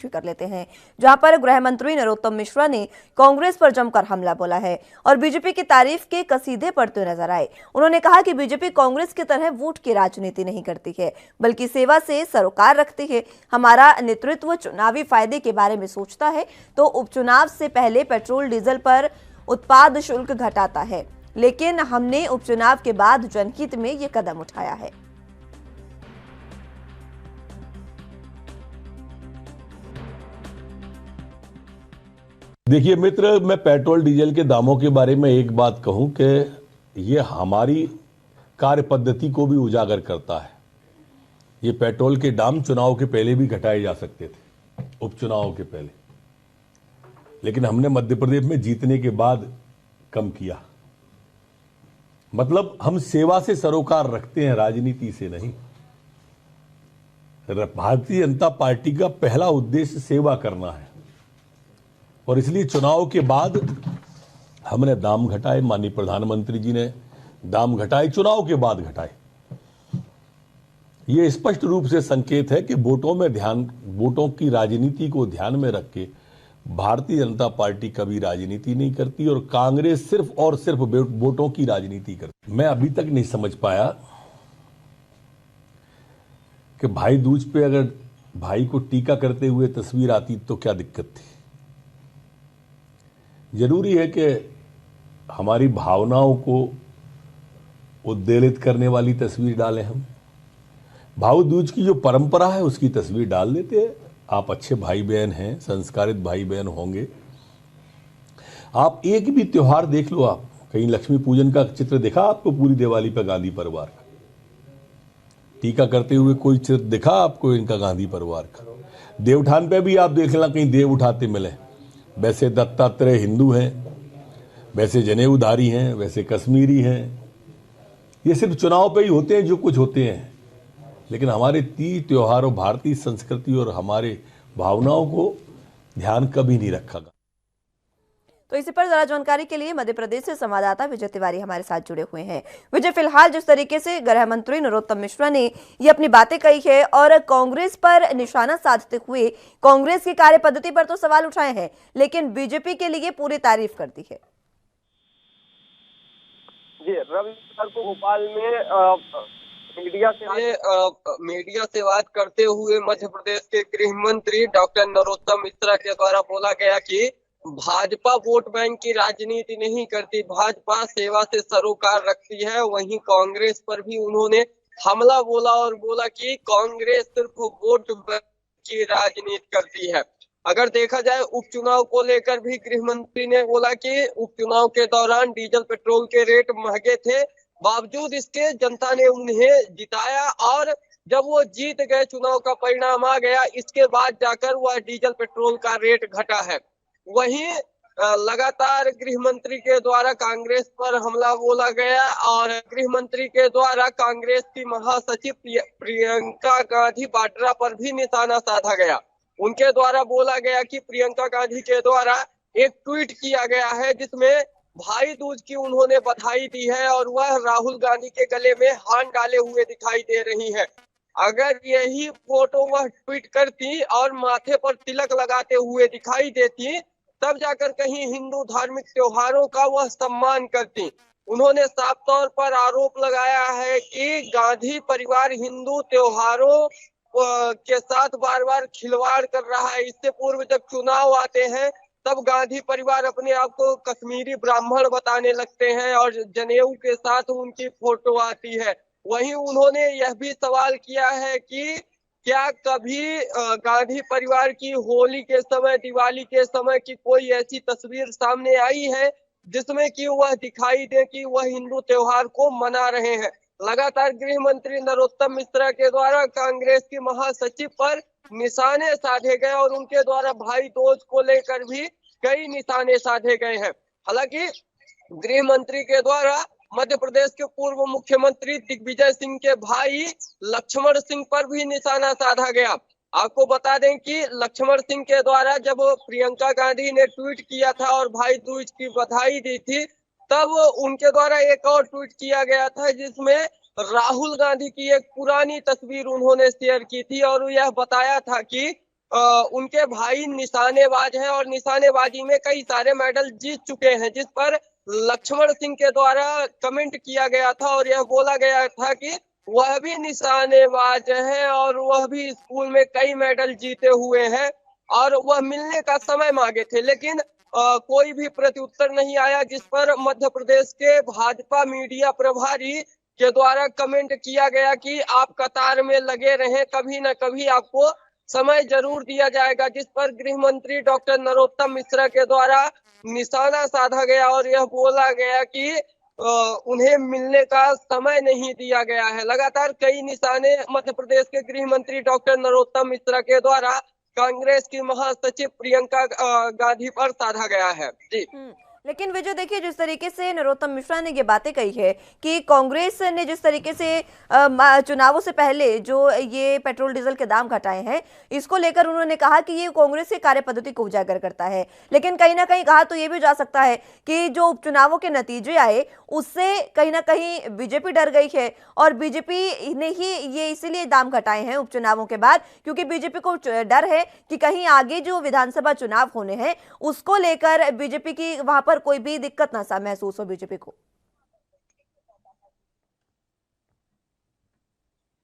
कर लेते हैं, जहां पर गृह मंत्री नरोत्तम मिश्रा ने कांग्रेस पर जमकर हमला बोला है और बीजेपी की तारीफ के कसीदे पढ़ते नजर आए। उन्होंने कहा कि बीजेपी कांग्रेस की तरह वोट की राजनीति नहीं करती है, बल्कि सेवा से सरोकार रखती है। हमारा नेतृत्व चुनावी फायदे के बारे में सोचता है तो उपचुनाव से पहले पेट्रोल डीजल पर उत्पाद शुल्क घटाता है, लेकिन हमने उपचुनाव के बाद जनहित में ये कदम उठाया है। देखिए मित्र, मैं पेट्रोल डीजल के दामों के बारे में एक बात कहूं कि ये हमारी कार्य पद्धति को भी उजागर करता है। ये पेट्रोल के दाम चुनाव के पहले भी घटाए जा सकते थे, उपचुनाव के पहले, लेकिन हमने मध्य प्रदेश में जीतने के बाद कम किया। मतलब हम सेवा से सरोकार रखते हैं, राजनीति से नहीं। भारतीय जनता पार्टी का पहला उद्देश्य सेवा करना है और इसलिए चुनाव के बाद हमने दाम घटाए। माननीय प्रधानमंत्री जी ने दाम घटाए, चुनाव के बाद घटाए। यह स्पष्ट रूप से संकेत है कि वोटों की राजनीति को ध्यान में रख के भारतीय जनता पार्टी कभी राजनीति नहीं करती और कांग्रेस सिर्फ और सिर्फ वोटों की राजनीति करती। मैं अभी तक नहीं समझ पाया कि भाई दूज पे अगर भाई को टीका करते हुए तस्वीर आती तो क्या दिक्कत थी। जरूरी है कि हमारी भावनाओं को उद्वेलित करने वाली तस्वीर डालें। हम भाई दूज की जो परंपरा है उसकी तस्वीर डाल देते हैं। आप अच्छे भाई बहन हैं, संस्कारित भाई बहन होंगे। आप एक भी त्योहार देख लो, आप कहीं लक्ष्मी पूजन का चित्र दिखा आपको पूरी दिवाली पर गांधी परिवार का? टीका करते हुए कोई चित्र दिखा आपको इनका गांधी परिवार का? देवउठान पे भी आप देख लेना कहीं देव उठाते मिले। वैसे दत्तात्रेय हिंदू हैं, वैसे जनेऊधारी हैं, वैसे कश्मीरी हैं। ये सिर्फ चुनाव पे ही होते हैं जो कुछ होते हैं, लेकिन हमारे तीज त्योहारों, भारतीय संस्कृति और हमारे भावनाओं को ध्यान कभी नहीं रखा गया। तो इसी पर जरा जानकारी के लिए मध्य प्रदेश से संवाददाता विजय तिवारी हमारे साथ जुड़े हुए हैं। विजय, फिलहाल जिस तरीके से गृह मंत्री नरोत्तम मिश्रा ने ये अपनी बातें कही है और कांग्रेस पर निशाना साधते हुए कांग्रेस की कार्य पद्धति पर तो सवाल उठाए हैं, लेकिन बीजेपी के लिए पूरी तारीफ कर दी है। जी, रविवार को भोपाल में मीडिया से बात करते हुए मध्य प्रदेश के गृह मंत्री डॉक्टर नरोत्तम मिश्रा के द्वारा बोला गया कि भाजपा वोट बैंक की राजनीति नहीं करती, भाजपा सेवा से सरोकार रखती है। वहीं कांग्रेस पर भी उन्होंने हमला बोला और बोला कि कांग्रेस सिर्फ वोट बैंक की राजनीति करती है। अगर देखा जाए उपचुनाव को लेकर भी गृह मंत्री ने बोला कि उपचुनाव के दौरान डीजल पेट्रोल के रेट महंगे थे, बावजूद इसके जनता ने उन्हें जिताया और जब वो जीत गए, चुनाव का परिणाम आ गया, इसके बाद जाकर वह डीजल पेट्रोल का रेट घटा है। वहीं लगातार गृह मंत्री के द्वारा कांग्रेस पर हमला बोला गया और गृह मंत्री के द्वारा कांग्रेस की महासचिव प्रियंका गांधी वाड्रा पर भी निशाना साधा गया। उनके द्वारा बोला गया कि प्रियंका गांधी के द्वारा एक ट्वीट किया गया है जिसमें भाई दूज की उन्होंने बधाई दी है और वह राहुल गांधी के गले में हाथ डाले हुए दिखाई दे रही है। अगर यही फोटो वह ट्वीट करती और माथे पर तिलक लगाते हुए दिखाई देती, तब जाकर कहीं हिंदू धार्मिक त्योहारों का वह सम्मान करती। उन्होंने साफ तौर पर आरोप लगाया है कि गांधी परिवार हिंदू त्योहारों के साथ बार बार खिलवाड़ कर रहा है। इससे पूर्व जब चुनाव आते हैं तब गांधी परिवार अपने आप को कश्मीरी ब्राह्मण बताने लगते हैं और जनेऊ के साथ उनकी फोटो आती है। वहीं उन्होंने यह भी सवाल किया है कि क्या कभी गांधी परिवार की होली के समय, दिवाली के समय की कोई ऐसी तस्वीर सामने आई है जिसमें कि वह दिखाई दे कि वह हिंदू त्योहार को मना रहे हैं। लगातार गृह मंत्री नरोत्तम मिश्रा के द्वारा कांग्रेस की महासचिव पर निशाने साधे गए और उनके द्वारा भाई दूज को लेकर भी कई निशाने साधे गए हैं। हालांकि गृह मंत्री के द्वारा मध्य प्रदेश के पूर्व मुख्यमंत्री दिग्विजय सिंह के भाई लक्ष्मण सिंह पर भी निशाना साधा गया। आपको बता दें कि लक्ष्मण सिंह के द्वारा जब प्रियंका गांधी ने ट्वीट किया था और भाई दूज की बधाई दी थी, तब उनके द्वारा एक और ट्वीट किया गया था जिसमें राहुल गांधी की एक पुरानी तस्वीर उन्होंने शेयर की थी और यह बताया था कि उनके भाई निशानेबाज हैं और निशानेबाजी में कई सारे मेडल जीत चुके हैं, जिस पर लक्ष्मण सिंह के द्वारा कमेंट किया गया था और यह बोला गया था कि वह भी निशानेबाज है और वह भी स्कूल में कई मेडल जीते हुए हैं और वह मिलने का समय मांगे थे, लेकिन कोई भी प्रत्युत्तर नहीं आया, जिस पर मध्य प्रदेश के भाजपा मीडिया प्रभारी के द्वारा कमेंट किया गया कि आप कतार में लगे रहें, कभी न कभी आपको समय जरूर दिया जाएगा, जिस पर गृह मंत्री डॉक्टर नरोत्तम मिश्रा के द्वारा निशाना साधा गया और यह बोला गया कि उन्हें मिलने का समय नहीं दिया गया है। लगातार कई निशाने मध्य प्रदेश के गृह मंत्री डॉक्टर नरोत्तम मिश्रा के द्वारा कांग्रेस की महासचिव प्रियंका गांधी पर साधा गया है। जी। लेकिन विजय देखिए, जिस तरीके से नरोत्तम मिश्रा ने ये बातें कही है कि कांग्रेस ने जिस तरीके से चुनावों से पहले जो ये पेट्रोल डीजल के दाम घटाए हैं, इसको लेकर उन्होंने कहा कि ये कांग्रेस की कार्य पद्धति को उजागर करता है। लेकिन कहीं ना कहीं कहा तो ये भी जा सकता है कि जो उपचुनावों के नतीजे आए उससे कहीं ना कहीं बीजेपी डर गई है और बीजेपी ने ही ये इसीलिए दाम घटाए हैं उपचुनावों के बाद, क्योंकि बीजेपी को डर है कि कहीं आगे जो विधानसभा चुनाव होने हैं उसको लेकर बीजेपी की वहां पर कोई भी दिक्कत ना सा महसूस हो बीजेपी को।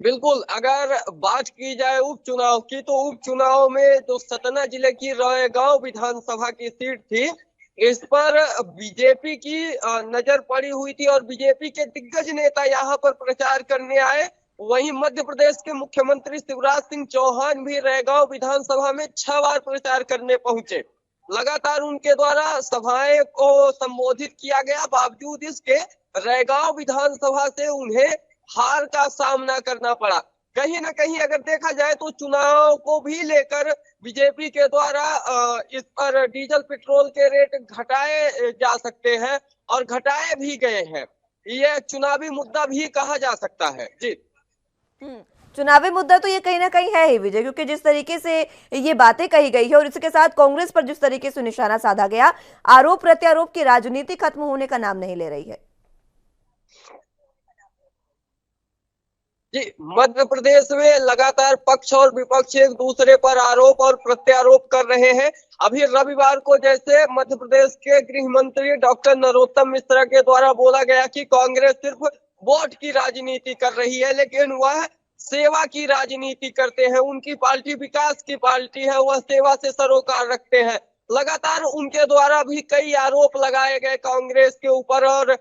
बिल्कुल, अगर बात की जाए उपचुनाव की तो उपचुनाव में जो सतना जिले की रायगांव विधानसभा की सीट थी, इस पर बीजेपी की नजर पड़ी हुई थी और बीजेपी के दिग्गज नेता यहां पर प्रचार करने आए। वहीं मध्य प्रदेश के मुख्यमंत्री शिवराज सिंह चौहान भी रायगांव विधानसभा में 6 बार प्रचार करने पहुंचे। लगातार उनके द्वारा सभाएं को संबोधित किया गया, बावजूद इसके रायगांव विधानसभा से उन्हें हार का सामना करना पड़ा। कहीं ना कहीं अगर देखा जाए तो चुनाव को भी लेकर बीजेपी के द्वारा इस पर डीजल पेट्रोल के रेट घटाए जा सकते हैं और घटाए भी गए हैं। यह चुनावी मुद्दा भी कहा जा सकता है। जी। चुनावी मुद्दा तो ये कहीं ना कहीं है ही विजय, क्योंकि जिस तरीके से ये बातें कही गई है और इसके साथ कांग्रेस पर जिस तरीके से निशाना साधा गया, आरोप प्रत्यारोप की राजनीति खत्म होने का नाम नहीं ले रही है। जी, मध्य प्रदेश में लगातार पक्ष और विपक्ष एक दूसरे पर आरोप और प्रत्यारोप कर रहे हैं। अभी रविवार को जैसे मध्य प्रदेश के गृह मंत्री डॉक्टर नरोत्तम मिश्रा के द्वारा बोला गया कि कांग्रेस सिर्फ वोट की राजनीति कर रही है, लेकिन वह सेवा की राजनीति करते हैं। उनकी पार्टी विकास की पार्टी है, वह सेवा से सरोकार रखते हैं। लगातार उनके द्वारा भी कई आरोप लगाए गए कांग्रेस के ऊपर और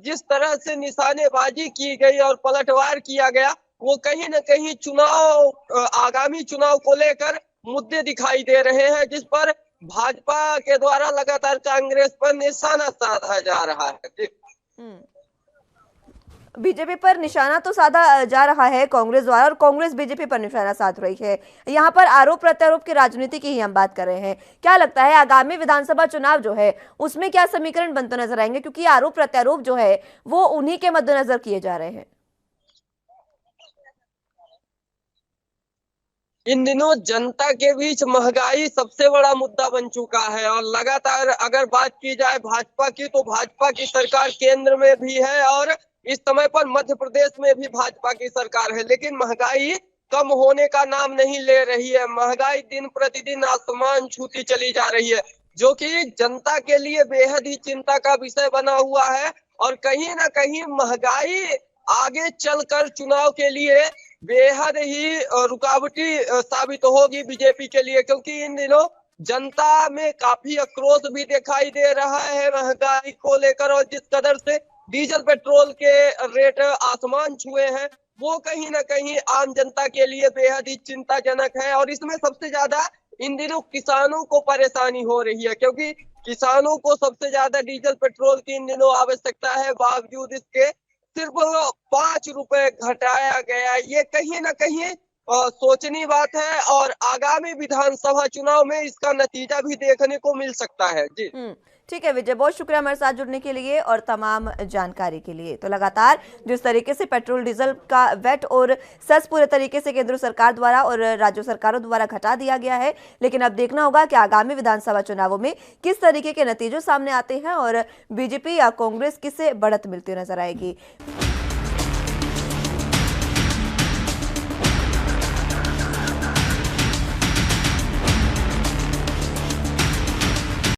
जिस तरह से निशानेबाजी की गई और पलटवार किया गया, वो कहीं न कहीं आगामी चुनाव को लेकर मुद्दे दिखाई दे रहे हैं, जिस पर भाजपा के द्वारा लगातार कांग्रेस पर निशाना साधा जा रहा है। बीजेपी पर निशाना तो साधा जा रहा है कांग्रेस द्वारा और कांग्रेस बीजेपी पर निशाना साध रही है। यहाँ पर आरोप प्रत्यारोप की राजनीति की ही हम बात कर रहे हैं। क्या लगता है आगामी विधानसभा चुनाव जो है उसमें क्या समीकरण बनते नजर आएंगे, क्योंकि आरोप प्रत्यारोप जो है वो उन्हीं के मद्देनजर किए जा रहे हैं। इन दिनों जनता के बीच महंगाई सबसे बड़ा मुद्दा बन चुका है और लगातार अगर बात की जाए भाजपा की तो भाजपा की सरकार केंद्र में भी है और इस समय पर मध्य प्रदेश में भी भाजपा की सरकार है, लेकिन महंगाई कम होने का नाम नहीं ले रही है। महंगाई दिन प्रतिदिन आसमान छूती चली जा रही है, जो कि जनता के लिए बेहद ही चिंता का विषय बना हुआ है और कहीं ना कहीं महंगाई आगे चलकर चुनाव के लिए बेहद ही रुकावटी साबित होगी बीजेपी के लिए, क्योंकि इन दिनों जनता में काफी आक्रोश भी दिखाई दे रहा है महंगाई को लेकर और जिस कदर से डीजल पेट्रोल के रेट आसमान छुए हैं वो कहीं ना कहीं आम जनता के लिए बेहद ही चिंताजनक है। और इसमें सबसे ज्यादा इन दिनों किसानों को परेशानी हो रही है, क्योंकि किसानों को सबसे ज्यादा डीजल पेट्रोल की इन दिनों आवश्यकता है, बावजूद इसके सिर्फ 5 रुपए घटाया गया। ये कहीं ना कहीं सोचनी बात है और आगामी विधानसभा चुनाव में इसका नतीजा भी देखने को मिल सकता है। जी ठीक है विजय, बहुत शुक्रिया हमारे साथ जुड़ने के लिए और तमाम जानकारी के लिए। तो लगातार जिस तरीके से पेट्रोल डीजल का वैट और सेस पूरे तरीके से केंद्र सरकार द्वारा और राज्य सरकारों द्वारा घटा दिया गया है, लेकिन अब देखना होगा कि आगामी विधानसभा चुनावों में किस तरीके के नतीजे सामने आते हैं और बीजेपी या कांग्रेस किसे बढ़त मिलती नजर आएगी।